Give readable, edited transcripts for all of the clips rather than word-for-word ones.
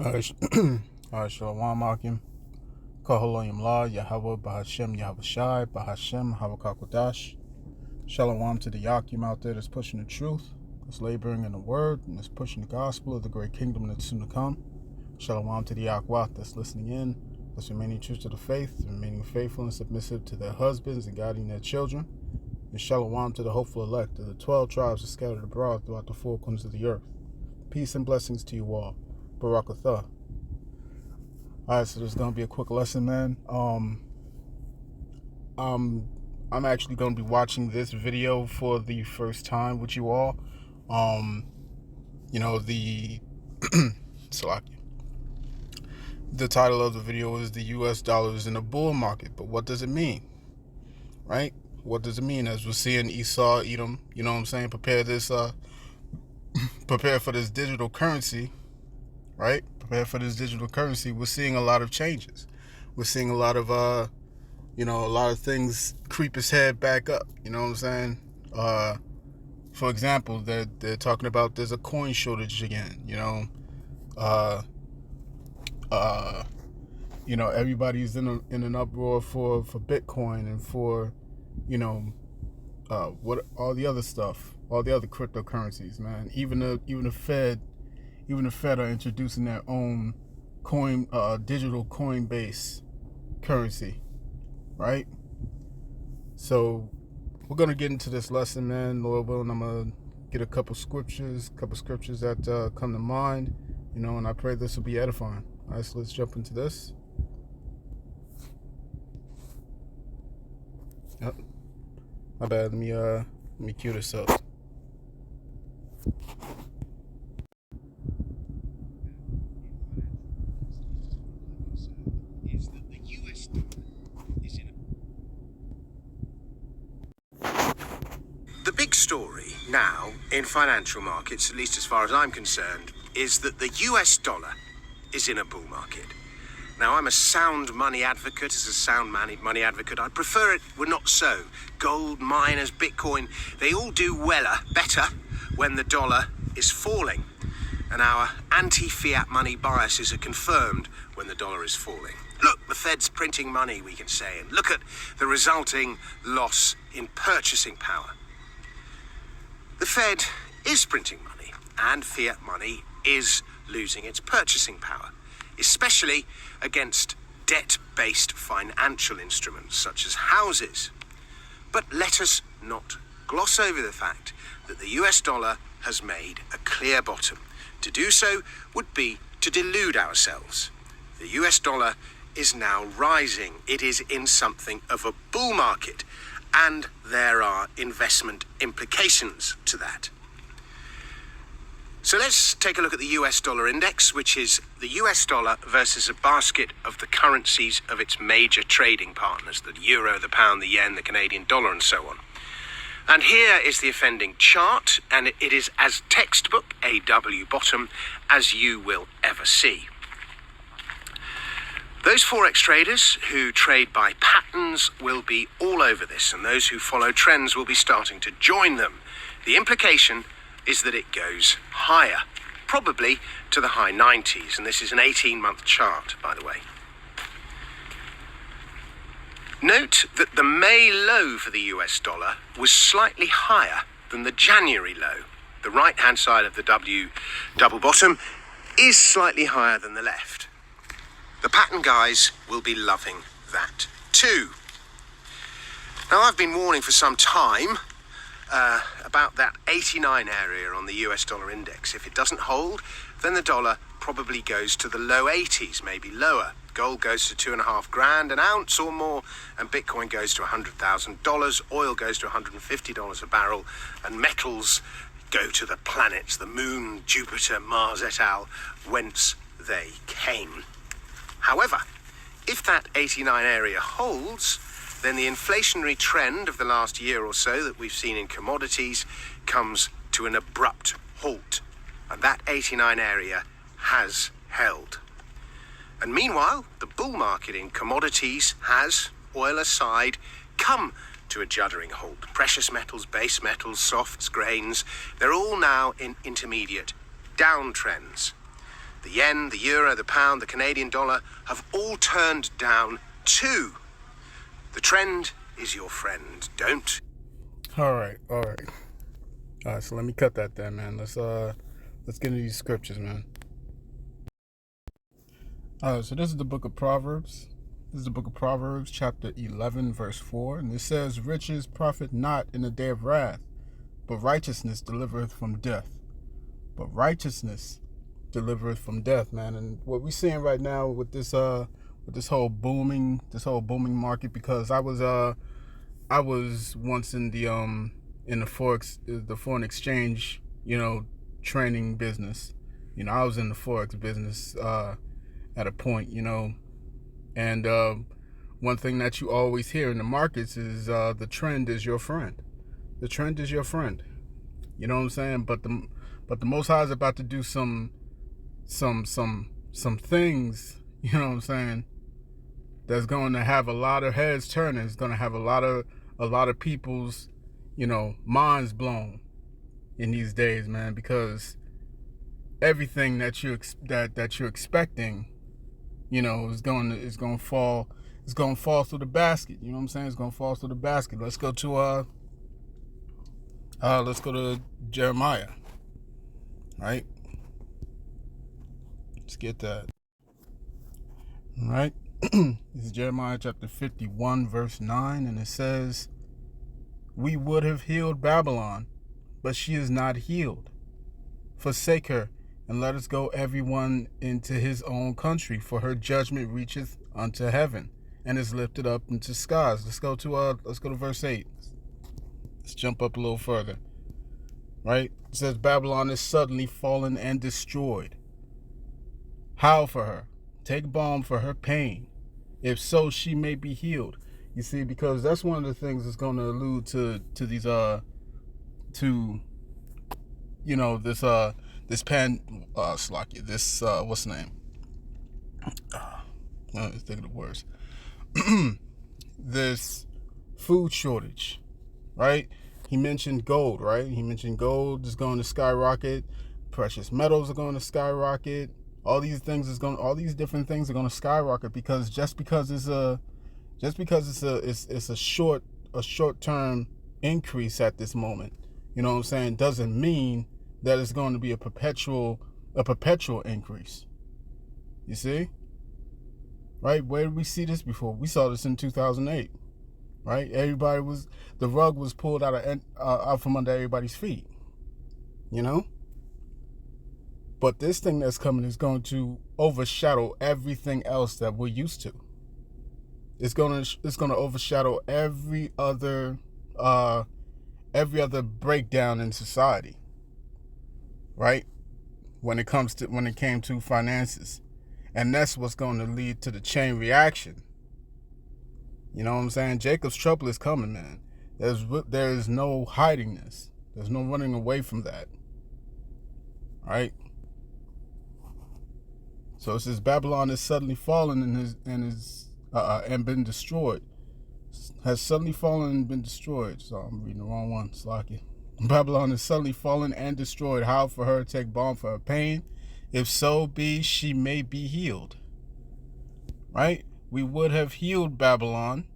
Alright, Shalom Akim. Kahaloyim La, Yahawah Bahashem Yahawashi, Bahashem Yahawashi. Shalom to the Yakim out there that's pushing the truth, that's laboring in the word, and that's pushing the gospel of the great kingdom that's soon to come. Shalom to the Yahweh that's listening in, that's remaining true to the faith, remaining faithful and submissive to their husbands and guiding their children. And shalom to the hopeful elect of the 12 tribes that scattered abroad throughout the four corners of the earth. Peace and blessings to you all. Barakatha. Alright, so there's gonna be a quick lesson, man. I'm actually gonna be watching this video for the first time with you all. The the title of the video is "The U.S. dollar is in a bull market," but what does it mean, right? What does it mean? As we're seeing Esau, Edom, you know what I'm saying? Prepare for this digital currency, right? Prepare for this digital currency. We're seeing a lot of changes. We're seeing a lot of a lot of things creep its head back up. You know what I'm saying? For example, they're talking about there's a coin shortage again. Everybody's in an uproar for Bitcoin and for what all the other stuff, all the other cryptocurrencies, man. Even the Fed are introducing their own digital Coinbase currency, right? So we're gonna get into this lesson, man. Lord willing, I'm gonna get a couple scriptures that come to mind, and I pray this will be edifying. All right, so let's jump into this. Yep. My bad. Let me cue this up. The big story now in financial markets, at least as far as I'm concerned, is that the US dollar is in a bull market. Now, I'm a sound money advocate. As a sound money advocate, I'd prefer it were not so. Gold, miners, Bitcoin, they all do better when the dollar is falling. And our anti-fiat money biases are confirmed when the dollar is falling. Look, the Fed's printing money, we can say, and look at the resulting loss in purchasing power. The Fed is printing money, and fiat money is losing its purchasing power, especially against debt-based financial instruments such as houses. But let us not gloss over the fact that the US dollar has made a clear bottom. To do so would be to delude ourselves. The US dollar is now rising. It is in something of a bull market, and there are investment implications to that. So let's take a look at the US dollar index, which is the US dollar versus a basket of the currencies of its major trading partners, the euro, the pound, the yen, the Canadian dollar, and so on. And here is the offending chart, and it is as textbook a W bottom as you will ever see. Those Forex traders who trade by patterns will be all over this, and those who follow trends will be starting to join them. The implication is that it goes higher, probably to the high 90s, and this is an 18-month chart, by the way. Note that the May low for the US dollar was slightly higher than the January low. The right-hand side of the W double bottom is slightly higher than the left. The pattern guys will be loving that too. Now, I've been warning for some time about that 89 area on the US dollar index. If it doesn't hold, then the dollar probably goes to the low 80s, maybe lower. Gold goes to $2,500 an ounce or more, and Bitcoin goes to $100,000. Oil goes to $150 a barrel, and metals go to the planets, the moon, Jupiter, Mars et al., whence they came. However, if that 89 area holds, then the inflationary trend of the last year or so that we've seen in commodities comes to an abrupt halt. And that 89 area has held. And meanwhile, the bull market in commodities has, oil aside, come to a juddering halt. Precious metals, base metals, softs, grains, they're all now in intermediate downtrends. The yen, the euro, the pound, the Canadian dollar have all turned down too. The trend is your friend. Don't. All right. So let me cut that there, man. Let's get into these scriptures, man. All right, so this is the book of Proverbs. This is the book of Proverbs, chapter 11, verse 4. And it says, riches profit not in the day of wrath, but righteousness delivereth from death. But righteousness delivereth from death, man. And what we're seeing right now with this whole booming market, because I was once in the foreign exchange, training business. I was in the forex business at a point, and one thing that you always hear in the markets is the trend is your friend. The trend is your friend. You know what I'm saying? But the Most High is about to do some things, you know what I'm saying, that's going to have a lot of heads turning. It's going to have a lot of people's, minds blown in these days, man, because everything that you're expecting, is going to fall through the basket. You know what I'm saying? It's going to fall through the basket. Let's go to Jeremiah, right? Let's get that. All right. This is Jeremiah chapter 51, verse 9, and it says, we would have healed Babylon, but she is not healed. Forsake her, and let us go everyone into his own country, for her judgment reacheth unto heaven, and is lifted up into skies. Let's go to verse 8. Let's jump up a little further. Right? It says, Babylon is suddenly fallen and destroyed. Howl for her, take balm for her pain, if so she may be healed. You see, because that's one of the things that's going to allude to these what's the name? Let's think of the words. This food shortage, right? He mentioned gold, right? He mentioned gold is going to skyrocket. Precious metals are going to skyrocket. All these different things are going to skyrocket because it's a short-term increase at this moment. You know what I'm saying? Doesn't mean that it's going to be a perpetual increase. You see? Right? Where did we see this before? We saw this in 2008. Right? The rug was pulled out from under everybody's feet. But this thing that's coming is going to overshadow everything else that we're used to. It's going to overshadow every other breakdown in society. Right? When it came to finances. And that's what's going to lead to the chain reaction. You know what I'm saying? Jacob's trouble is coming, man. There is no hiding this. There's no running away from that. Right? So it says Babylon is suddenly fallen and been destroyed. Has suddenly fallen and been destroyed. So I'm reading the wrong one. Slocky. Babylon is suddenly fallen and destroyed. How for her take balm for her pain? If so be she may be healed. Right? We would have healed Babylon,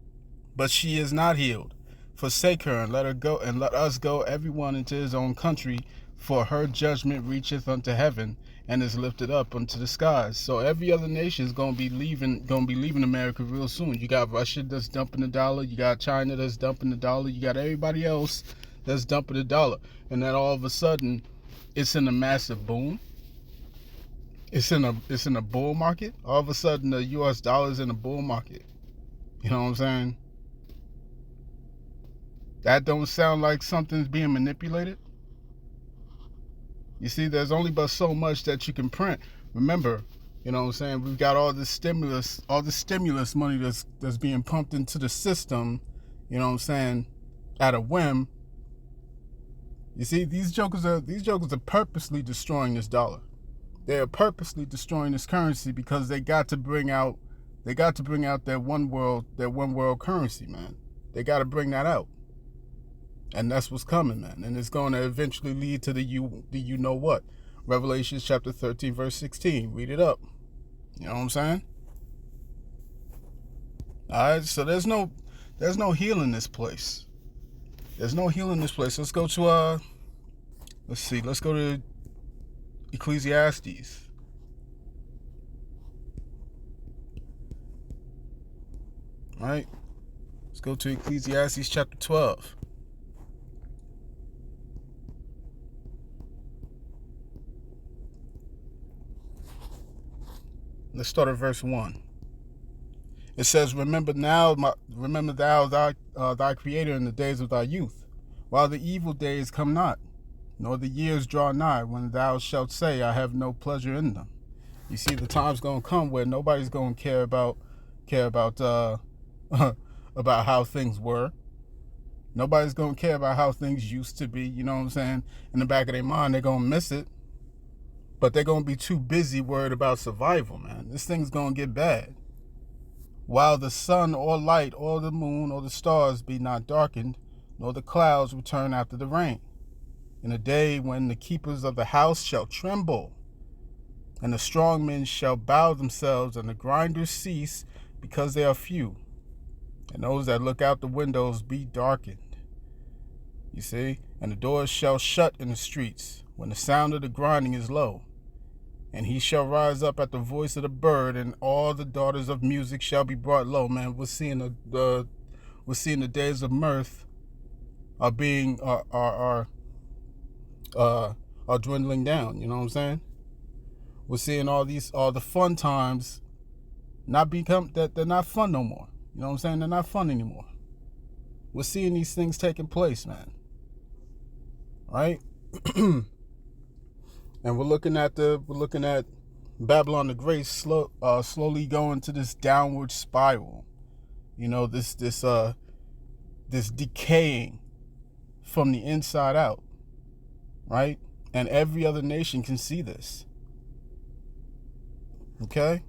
but she is not healed. Forsake her and let her go, and let us go everyone into his own country, for her judgment reacheth unto heaven and is lifted up unto the skies. So every other nation is gonna be leaving America real soon. You got Russia that's dumping the dollar, you got China that's dumping the dollar, you got everybody else that's dumping the dollar. And then all of a sudden it's in a massive boom. It's in a bull market. All of a sudden the US dollar is in a bull market. You know what I'm saying? That don't sound like something's being manipulated. You see, there's only but so much that you can print. Remember, you know what I'm saying, we've got all this stimulus money that's being pumped into the system, you know what I'm saying, at a whim. You see, these jokers are purposely destroying this dollar. They are purposely destroying this currency because they got to bring out their one world currency, man. They got to bring that out. And that's what's coming, man. And it's going to eventually lead to the you know what. Revelation chapter 13, verse 16. Read it up. You know what I'm saying? Alright, so there's no healing in this place. There's no healing in this place. Let's go to let's go to Ecclesiastes. Alright. Let's go to Ecclesiastes chapter 12. Let's start at verse 1. It says, Remember thou thy Creator in the days of thy youth, while the evil days come not, nor the years draw nigh, when thou shalt say, I have no pleasure in them. You see, the time's going to come where nobody's going to care about about how things were. Nobody's going to care about how things used to be. You know what I'm saying? In the back of their mind, they're going to miss it. But they're going to be too busy worried about survival, man. This thing's going to get bad. While the sun or light or the moon or the stars be not darkened, nor the clouds return after the rain. In a day when the keepers of the house shall tremble, and the strong men shall bow themselves, and the grinders cease, because they are few. And those that look out the windows be darkened. You see? And the doors shall shut in the streets, when the sound of the grinding is low. And he shall rise up at the voice of the bird, and all the daughters of music shall be brought low. Man, we're seeing the days of mirth are dwindling down. You know what I'm saying? We're seeing all the fun times they're not fun no more. You know what I'm saying? They're not fun anymore. We're seeing these things taking place, man. Right? And we're looking at Babylon the Great slowly going to this downward spiral. You know, this decaying from the inside out, right? And every other nation can see this. Okay?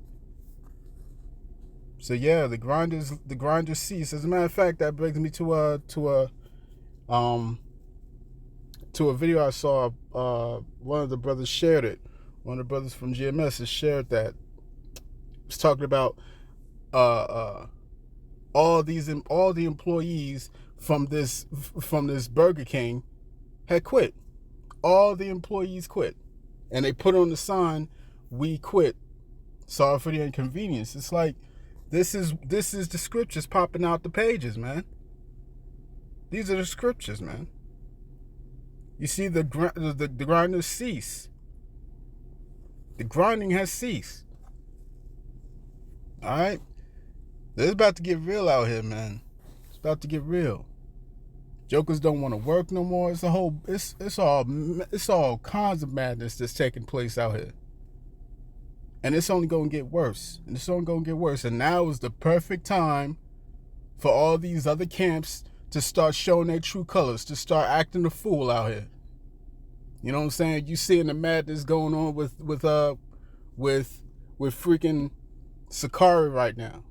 So yeah, the grinders cease. As a matter of fact, that brings me to a video I saw. One of the brothers shared it. One of the brothers from GMS has shared that. It was talking about all the employees from this Burger King had quit. All the employees quit, and they put on the sign, "We quit. Sorry for the inconvenience." It's like this is the scriptures popping out the pages, man. These are the scriptures, man. You see, the grinders cease. The grinding has ceased. All right, it's about to get real out here, man. It's about to get real. Jokers don't want to work no more. It's all kinds of madness that's taking place out here, and it's only gonna get worse. And now is the perfect time for all these other camps to start showing their true colors, to start acting the fool out here. You know what I'm saying? You seeing the madness going on with freaking Sakari right now.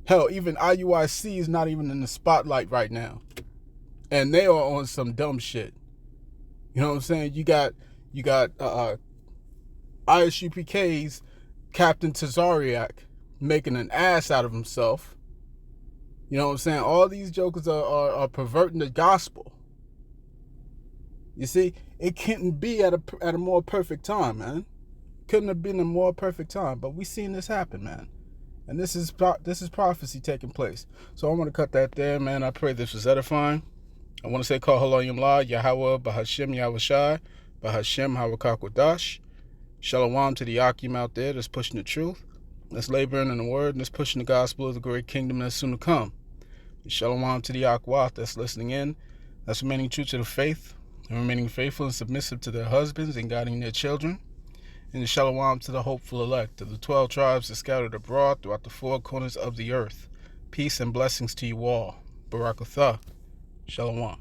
Hell, even IUIC is not even in the spotlight right now, and they are on some dumb shit. You know what I'm saying? You got ISUPK's Captain Tazariak making an ass out of himself. You know what I'm saying? All these jokers are perverting the gospel. You see, it couldn't be at a more perfect time, man. Couldn't have been a more perfect time, but we seen this happen, man. And this is prophecy taking place. So I want to cut that there, man. I pray this was edifying. I want to say, call Halayim La, Yahawah Bahashem Yahawashi, Bahashem Hawakakadash. Shalom to the Yakim out there that's pushing the truth, that's laboring in the word, and that's pushing the gospel of the great kingdom that's soon to come. And shalom to the Yakwah that's listening in, that's remaining true to the faith, and remaining faithful and submissive to their husbands and guiding their children. And the shalom to the hopeful elect, of the 12 tribes that scattered abroad throughout the 4 corners of the earth. Peace and blessings to you all. Barakatha. Shalom.